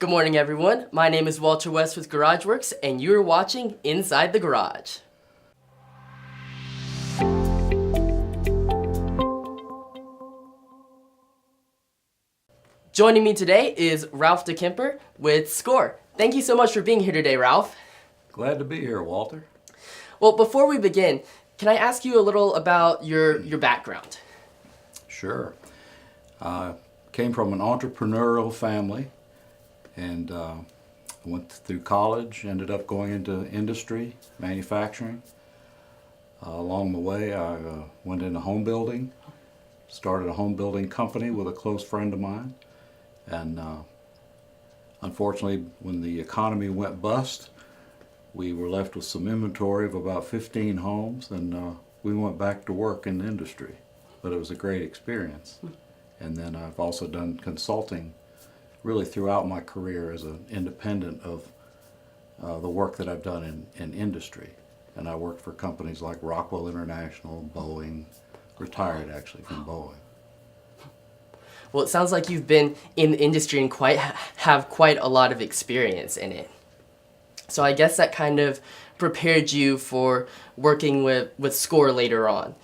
Good morning, everyone. My name is Walter West with GarageWorx, and you're watching Inside the Garage. Joining me today is Ralph DeKemper with SCORE. Thank you so much for being here today, Ralph. Glad to be here, Walter. Well, before we begin, can I ask you a little about your background? Sure. Came from an entrepreneurial family and went through college, ended up going into industry, manufacturing. Along the way, I went into home building, started a home building company with a close friend of mine. And unfortunately, when the economy went bust, we were left with some inventory of about 15 homes, and we went back to work in the industry. But it was a great experience. And then I've also done consulting really throughout my career as an independent of the work that I've done in industry. And I worked for companies like Rockwell International, Boeing, retired actually from Boeing. Well, it sounds like you've been in the industry and have quite a lot of experience in it. So I guess that kind of prepared you for working with SCORE later on.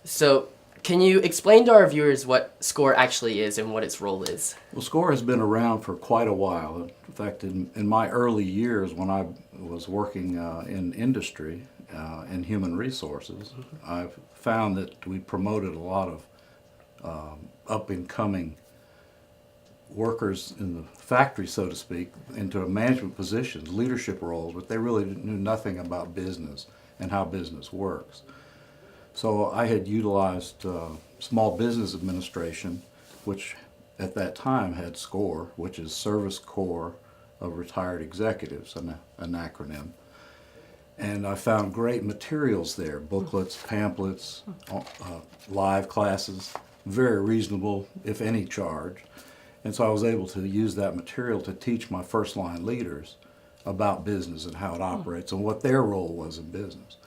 So can you explain to our viewers what SCORE actually is and what its role is? Well, SCORE has been around for quite a while. In fact, in my early years when I was working in industry and human resources, I've found that we promoted a lot of up-and-coming workers in the factory, so to speak, into management positions, leadership roles, but they really knew nothing about business and how business works. So I had utilized Small Business Administration, which at that time had SCORE, which is Service Corps of Retired Executives, an acronym. And I found great materials there, booklets, pamphlets, live classes, very reasonable, if any charge. And so I was able to use that material to teach my first line leaders about business and how it operates and what their role was in business.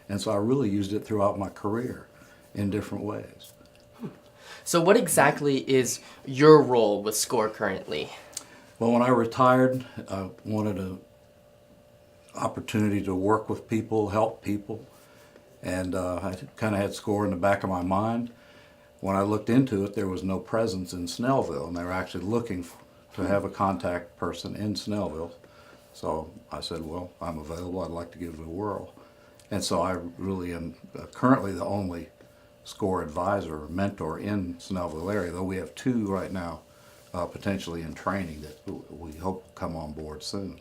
And so I really used it throughout my career in different ways. So what exactly is your role with SCORE currently? Well, when I retired, I wanted an opportunity to work with people, help people, and I kind of had SCORE in the back of my mind. When I looked into it, there was no presence in Snellville, and they were actually looking to have a contact person in Snellville. So I said, well, I'm available. I'd like to give it a whirl. And so I really am currently the only SCORE advisor or mentor in Snellville area, though we have two right now potentially in training that we hope will come on board soon.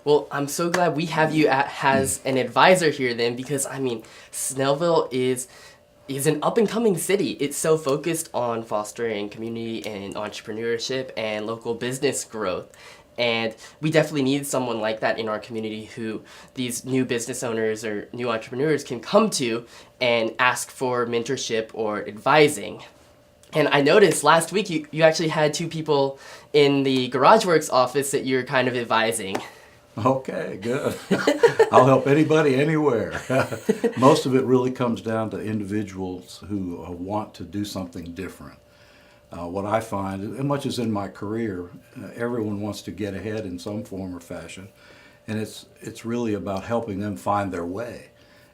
Well, I'm so glad we have you as an advisor here then, because I mean, Snellville is an up-and-coming city. It's so focused on fostering community and entrepreneurship and local business growth. And we definitely need someone like that in our community who these new business owners or new entrepreneurs can come to and ask for mentorship or advising. And I noticed last week you actually had two people in the GarageWorx office that you're kind of advising. Okay, good. I'll help anybody anywhere. Most of it really comes down to individuals who want to do something different. What I find, as much as in my career, everyone wants to get ahead in some form or fashion, and it's really about helping them find their way.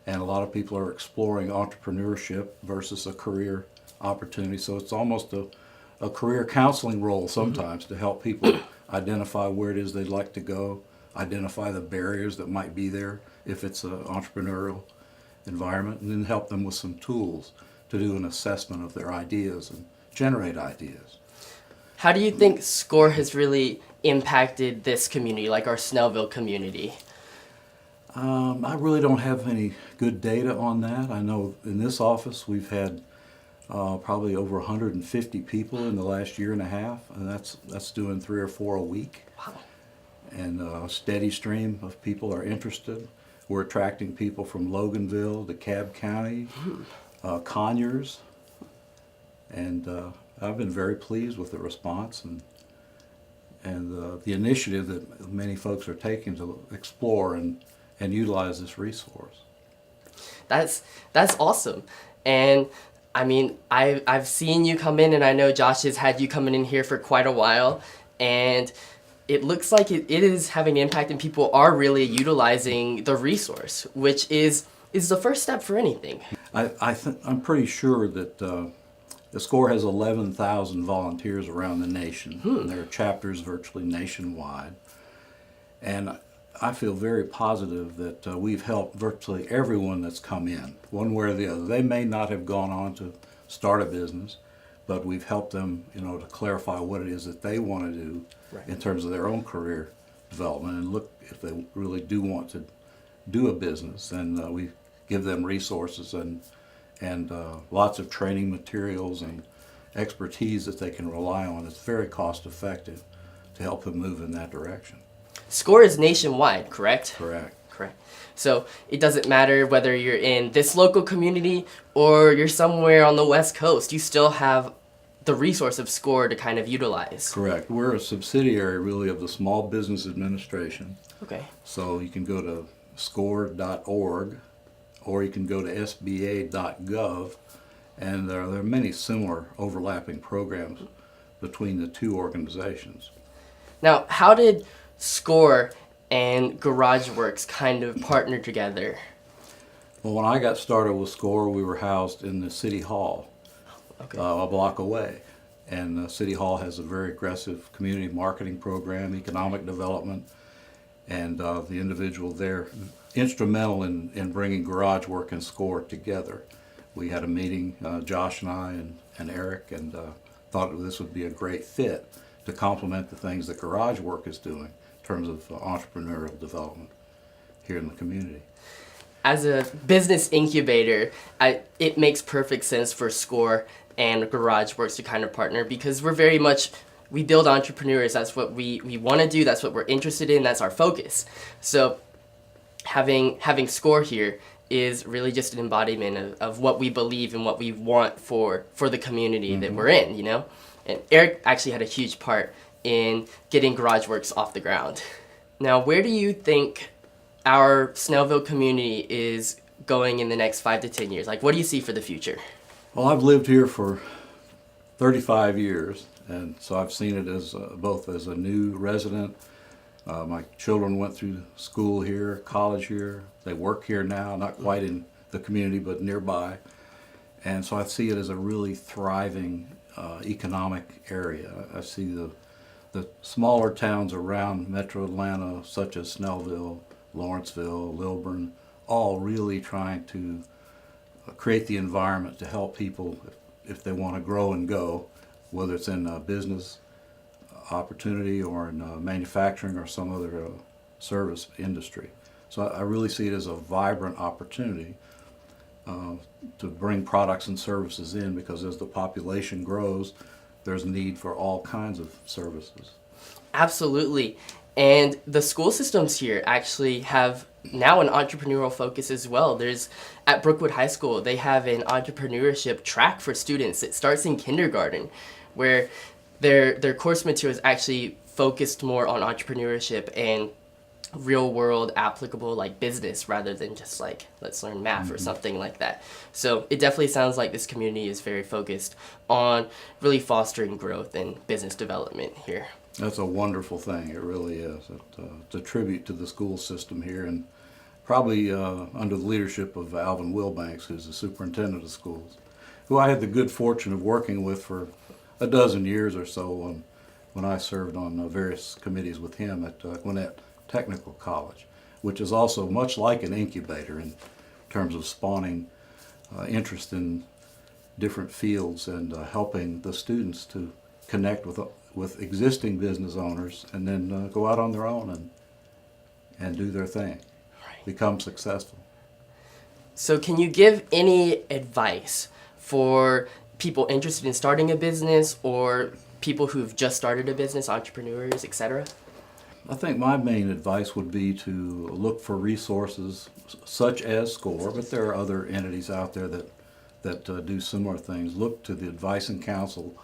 And a lot of people are exploring entrepreneurship versus a career opportunity, so it's almost a career counseling role sometimes to help people identify where it is they'd like to go, identify the barriers that might be there if it's an entrepreneurial environment, and then help them with some tools to do an assessment of their ideas and generate ideas. How do you think SCORE has really impacted this community, like our Snellville community? I really don't have any good data on that. I know in this office we've had probably over 150 people in the last year and a half, and that's doing 3 or 4 a week. Wow. And a steady stream of people are interested. We're attracting people from Loganville, DeKalb County, Conyers, and I've been very pleased with the response and the initiative that many folks are taking to explore and utilize this resource. That's awesome. And I mean, I've seen you come in, and I know Josh has had you coming in here for quite a while, and it looks like it is having an impact and people are really utilizing the resource, which is the first step for anything. I'm pretty sure that the SCORE has 11,000 volunteers around the nation. And there are chapters virtually nationwide. And I feel very positive that we've helped virtually everyone that's come in, one way or the other. They may not have gone on to start a business, but we've helped them, to clarify what it is that they want to do in terms of their own career development, and look if they really do want to do a business. And we give them resources and lots of training materials and expertise that they can rely on. It's very cost effective to help them move in that direction. SCORE is nationwide, correct? Correct. Correct. So it doesn't matter whether you're in this local community or you're somewhere on the West Coast, you still have the resource of SCORE to kind of utilize. Correct. We're a subsidiary really of the Small Business Administration. Okay. So you can go to score.org or you can go to sba.gov, and there are many similar overlapping programs between the two organizations. Now, how did SCORE and GarageWorx kind of partner together? Well, when I got started with SCORE, we were housed in the City Hall, a block away. And City Hall has a very aggressive community marketing program, economic development, and the individual there, instrumental in bringing GarageWorx and SCORE together. We had a meeting, Josh and I and Eric, and thought this would be a great fit to complement the things that GarageWorx is doing in terms of entrepreneurial development here in the community. As a business incubator, it makes perfect sense for SCORE and GarageWorx to kind of partner, because we're very much, we build entrepreneurs. That's what we want to do. That's what we're interested in. That's our focus. So having SCORE here is really just an embodiment of what we believe and what we want for the community that we're in, And Eric actually had a huge part in getting GarageWorx off the ground. Now, where do you think our Snellville community is going in the next 5 to 10 years? Like, what do you see for the future? Well, I've lived here for 35 years, and so I've seen it as both as a new resident. My children went through school here, college here. They work here now, not quite in the community, but nearby. And so I see it as a really thriving economic area. I see the smaller towns around Metro Atlanta, such as Snellville, Lawrenceville, Lilburn, all really trying to create the environment to help people if they want to grow and go, whether it's in a business opportunity or in manufacturing or some other service industry. So I really see it as a vibrant opportunity to bring products and services in, because as the population grows, there's need for all kinds of services. Absolutely. And the school systems here actually have now an entrepreneurial focus as well. There's, at Brookwood High School, they have an entrepreneurship track for students. It starts in kindergarten, where their course material is actually focused more on entrepreneurship and real world applicable like business, rather than just like let's learn math or something like that. So it definitely sounds like this community is very focused on really fostering growth and business development here. That's a wonderful thing. It really is. It's a tribute to the school system here, and probably under the leadership of Alvin Wilbanks, who's the superintendent of schools, who I had the good fortune of working with for a dozen years or so when I served on various committees with him at Gwinnett Technical College, which is also much like an incubator in terms of spawning interest in different fields and helping the students to connect with existing business owners, and then go out on their own and do their thing, become successful. So can you give any advice for people interested in starting a business or people who've just started a business, entrepreneurs, etc.? I think my main advice would be to look for resources such as SCORE, but there are other entities out there that do similar things. Look to the advice and counsel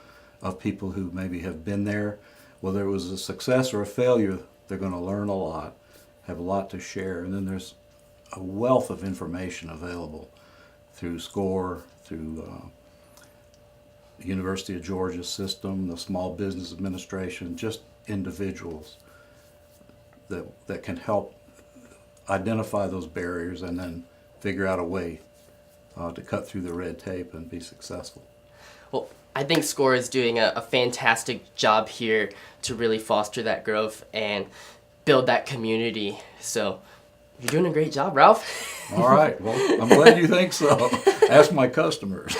of people who maybe have been there. Whether it was a success or a failure, they're going to learn a lot, have a lot to share, and then there's a wealth of information available through SCORE, through the University of Georgia system, the Small Business Administration, just individuals that can help identify those barriers and then figure out a way to cut through the red tape and be successful. Well, I think SCORE is doing a fantastic job here to really foster that growth and build that community. So you're doing a great job, Ralph. All right. Well, I'm glad you think so. Ask my customers.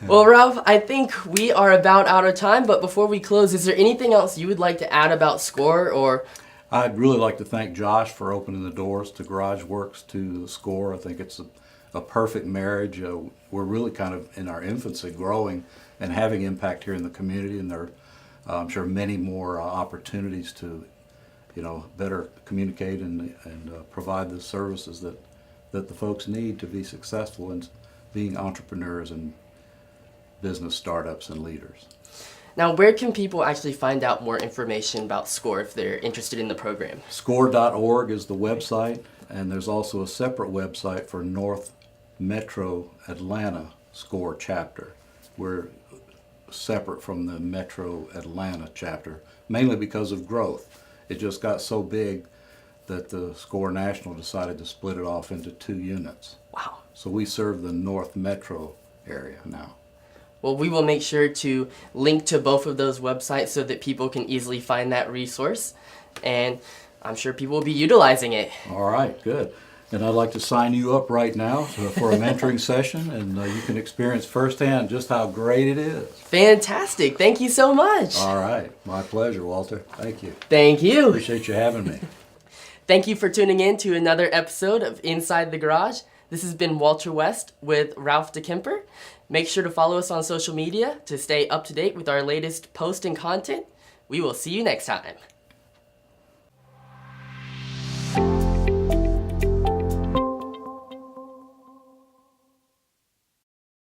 Well, Ralph, I think we are about out of time, but before we close, is there anything else you would like to add about SCORE? Or I'd really like to thank Josh for opening the doors to GarageWorx, to SCORE. I think it's a perfect marriage. We're really kind of in our infancy, growing and having impact here in the community, and there are, I'm sure, many more opportunities to, better communicate and provide the services that the folks need to be successful in being entrepreneurs and business startups and leaders. now, where can people actually find out more information about SCORE if they're interested in the program? Score.org is the website, and there's also a separate website for North Metro Atlanta SCORE chapter. We're separate from the Metro Atlanta chapter, mainly because of growth. It just got so big that the SCORE National decided to split it off into 2 units. Wow. So we serve the North Metro area now. Well, we will make sure to link to both of those websites so that people can easily find that resource, and I'm sure people will be utilizing it. All right, good. And I'd like to sign you up right now for a mentoring session, and you can experience firsthand just how great it is. Fantastic. Thank you so much. All right. My pleasure, Walter. Thank you. Thank you. Appreciate you having me. Thank you for tuning in to another episode of Inside the Garage. This has been Walter West with Ralph DeKemper. Make sure to follow us on social media to stay up to date with our latest post and content. We will see you next time.